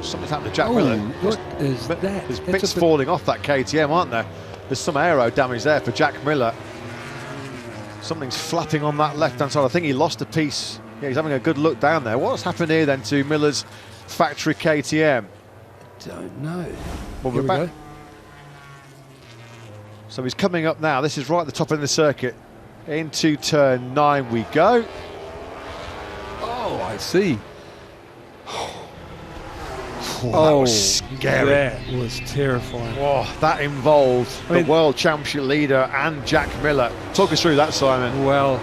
something's happened to Jack Miller. What is that? There's bits falling off that KTM, aren't there? There's some aero damage there for Jack Miller. Something's flapping on that left-hand side. I think he lost a piece. Yeah, he's having a good look down there. What's happened here then to Miller's factory KTM? Don't know. Well, we're back. So he's coming up now. This is right at the top end of the circuit. Into turn 9 we go. Oh, I see. That was scary. That was terrifying. Oh, that involved the World Championship leader and Jack Miller. Talk us through that, Simon. Well,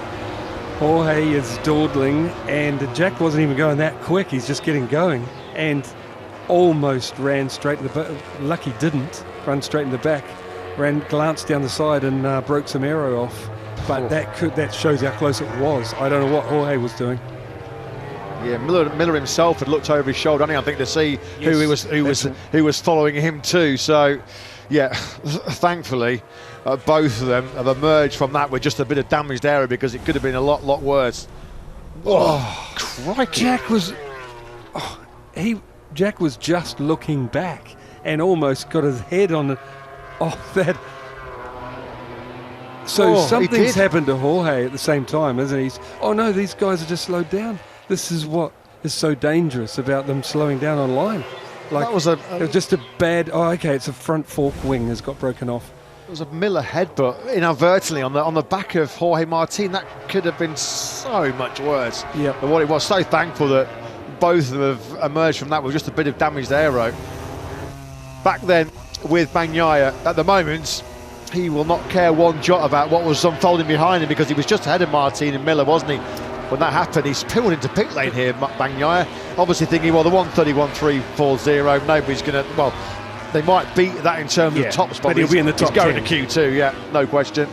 Jorge is dawdling, and Jack wasn't even going that quick. He's just getting going, and almost ran straight to the back. Lucky didn't run straight in the back. Glanced down the side and broke some aero off. But that shows how close it was. I don't know what Jorge was doing. Yeah, Miller himself had looked over his shoulder, I think, to see who was following him too. So, yeah, thankfully, both of them have emerged from that with just a bit of damaged area, because it could have been a lot worse. Oh, crikey! Jack was just looking back and almost got his head on the. Oh, that. So something's happened to Jorge at the same time, isn't he? Oh no, these guys are just slowed down. This is what is so dangerous about them slowing down on line. Like, that was it was just a bad. Oh, okay, it's a front fork wing has got broken off. It was a Miller headbutt inadvertently on the back of Jorge Martin. That could have been so much worse than what it was. So thankful that both of them have emerged from that with just a bit of damaged aero. Back then with Bagnaia, at the moment, he will not care one jot about what was unfolding behind him, because he was just ahead of Martin and Miller, wasn't he? When that happened, he's peeled into pit lane here, Bagnaia, obviously thinking, well, the 1:31.340, nobody's going to, well, they might beat that in terms of top spot. But he'll be in the top 10. He's going to Q2, yeah, no question.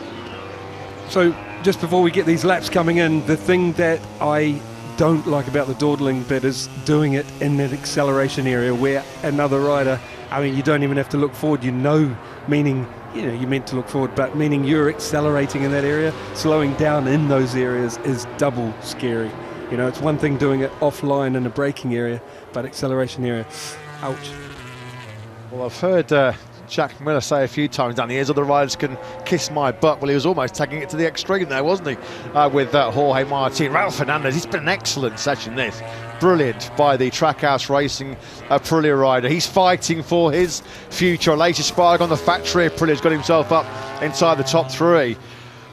So, just before we get these laps coming in, the thing that I don't like about the dawdling bit is doing it in that acceleration area where another rider, I mean, you don't even have to look forward, meaning, you're meant to look forward, but meaning you're accelerating in that area. Slowing down in those areas is double scary. It's one thing doing it offline in a braking area, but acceleration area, ouch. Well, I've heard Jack Miller say a few times down the years, other riders can kiss my butt. Well, he was almost taking it to the extreme there, wasn't he? With Jorge Martin. Ralph Fernandez, it's been an excellent session, this. Brilliant by the Trackhouse Racing Aprilia rider. He's fighting for his future. Aleix Espargaro on the factory Aprilia's got himself up inside the top 3.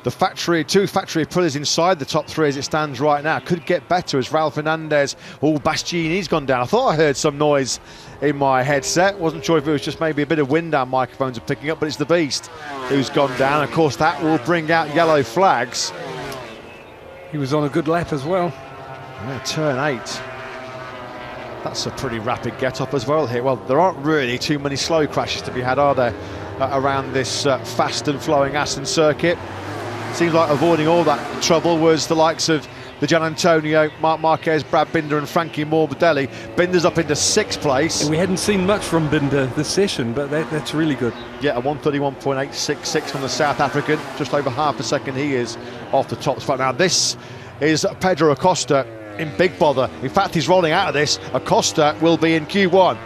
Two factory Aprilias inside the top 3 as it stands right now. Could get better as Ralph Fernandez. Bastianini's gone down. I thought I heard some noise in my headset. Wasn't sure if it was just maybe a bit of wind our microphones are picking up, but it's the Beast who's gone down. Of course, that will bring out yellow flags. He was on a good lap as well. Yeah, turn 8. That's a pretty rapid get-up as well here. Well, there aren't really too many slow crashes to be had, are there, around this fast and flowing Assen circuit. Seems like avoiding all that trouble was the likes of the Gian Antonio, Marc Marquez, Brad Binder and Frankie Morbidelli. Binder's up into 6th place. And we hadn't seen much from Binder this session, but that's really good. Yeah, a 1:31.866 from the South African. Just over half a second he is off the top spot. Now this is Pedro Acosta in big bother. In fact, he's rolling out of this. Acosta will be in Q1.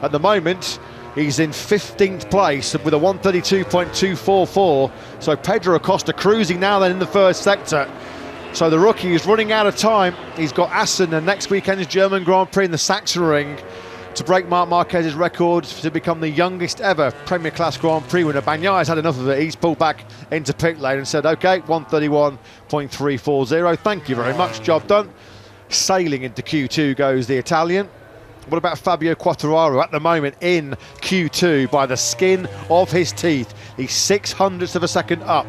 At the moment, he's in 15th place with a 1:32.244. So Pedro Acosta cruising now then in the first sector. So the rookie is running out of time. He's got Assen and next weekend's German Grand Prix in the Sachsenring to break Marc Marquez's record to become the youngest ever Premier Class Grand Prix winner. Bagnaia's had enough of it. He's pulled back into pit lane and said, OK, 1:31.340. Thank you very much, job done. Sailing into Q2 goes the Italian. What about Fabio Quartararo at the moment in Q2 by the skin of his teeth? He's 0.06 of a second up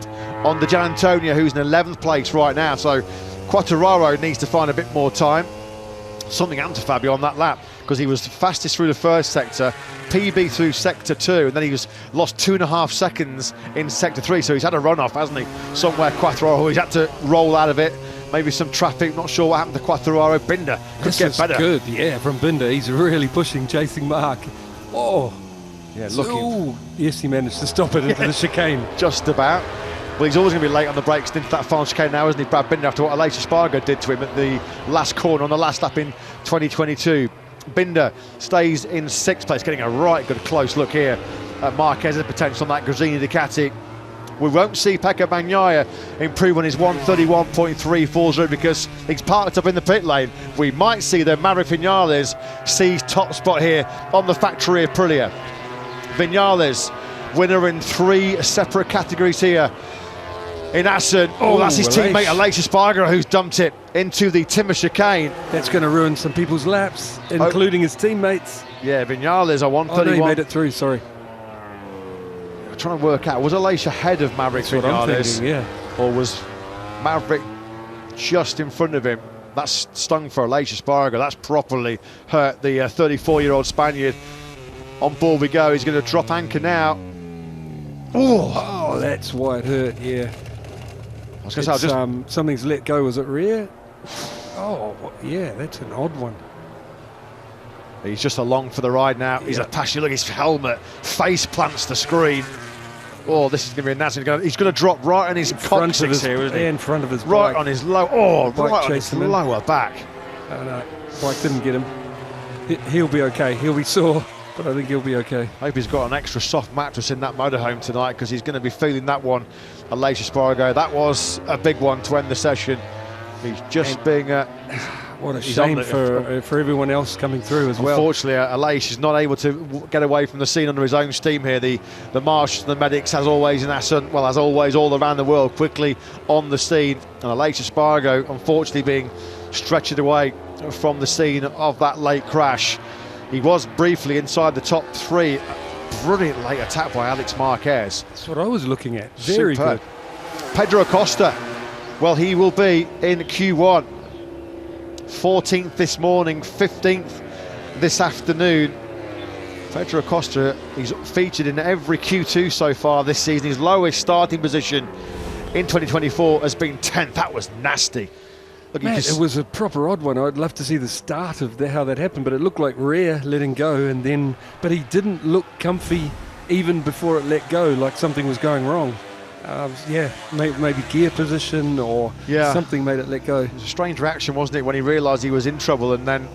on the Gian Antonio, who's in 11th place right now. So Quartararo needs to find a bit more time. Something happened to Fabio on that lap because he was fastest through the first sector, PB through sector 2, and then he was lost 2.5 seconds in sector 3. So he's had a run-off, hasn't he? Somewhere Quartararo, he's had to roll out of it. Maybe some traffic, not sure what happened to Quartararo. Binder could get better. Good, yeah, from Binder. He's really pushing, chasing Marc. Oh, yeah, looking. Yes, he managed to stop it into the chicane. Just about. Well, he's always going to be late on the brakes into that final chicane now, isn't he, Brad Binder, after what Aleix Espargaro did to him at the last corner on the last lap in 2022. Binder stays in 6th place, getting a right good close look here at Marquez's potential on that Gresini Ducati. We won't see Pecco Bagnaia improve on his 131.340 because he's parked up in the pit lane. We might see the Maverick Vinales seize top spot here on the factory Aprilia. Vinales, winner in 3 separate categories here in Assen. Oh, that's his teammate Aleix Espargaro who's dumped it into the timber chicane. That's going to ruin some people's laps, including his teammates. Yeah, Vinales, a 131. Oh, no, he made it through, sorry. I'm trying to work out, was Aleix ahead of Maverick That's what I'm Vinales? thinking, yeah. Or was Maverick just in front of him? That's stung for Aleix Espargaro. That's properly hurt the 34-year-old Spaniard. On board we go. He's going to drop anchor now. Oh, that's why it hurt, yeah. I was going to say, something's let go. Was it rear? Oh, yeah, that's an odd one. He's just along for the ride now. He's a passion. Look, his helmet face plants the screen. Oh, this is going to be a nasty. He's going to drop right on his coccyx here, isn't he? In front of his right bike. On his low. Oh, right on his lower back. Oh no, bike didn't get him. He'll be okay. He'll be sore, but I think he'll be okay. Hope he's got an extra soft mattress in that motorhome tonight because he's going to be feeling that one. Aleix Espargaro. That was a big one to end the session. He's just being what a shame for everyone else coming through as well. Unfortunately, Aleix is not able to get away from the scene under his own steam here. The marshals and the medics, as always in Assen, well, as always all around the world, quickly on the scene. And Aleix Espargaro, unfortunately, being stretchered away from the scene of that late crash. He was briefly inside the top 3. Brilliant late attack by Alex Marquez. That's what I was looking at. Very good. Pedro Acosta, well, he will be in Q1. 14th this morning, 15th this afternoon. Pedro Acosta, he's featured in every Q2 so far this season. His lowest starting position in 2024 has been 10th. That was nasty. Look, Matt, it was a proper odd one. I'd love to see the start of how that happened, but it looked like rear letting go, and then, but he didn't look comfy even before it let go, like something was going wrong. Maybe gear position or something made it let go. It was a strange reaction, wasn't it, when he realised he was in trouble, and then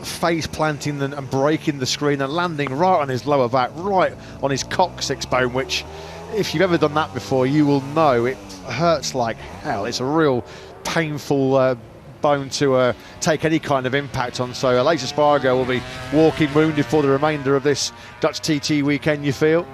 face planting and breaking the screen and landing right on his lower back, right on his coccyx bone, which, if you've ever done that before, you will know it hurts like hell. It's a real painful bone to take any kind of impact on. So Aleix Espargaro will be walking wounded for the remainder of this Dutch TT weekend, you feel?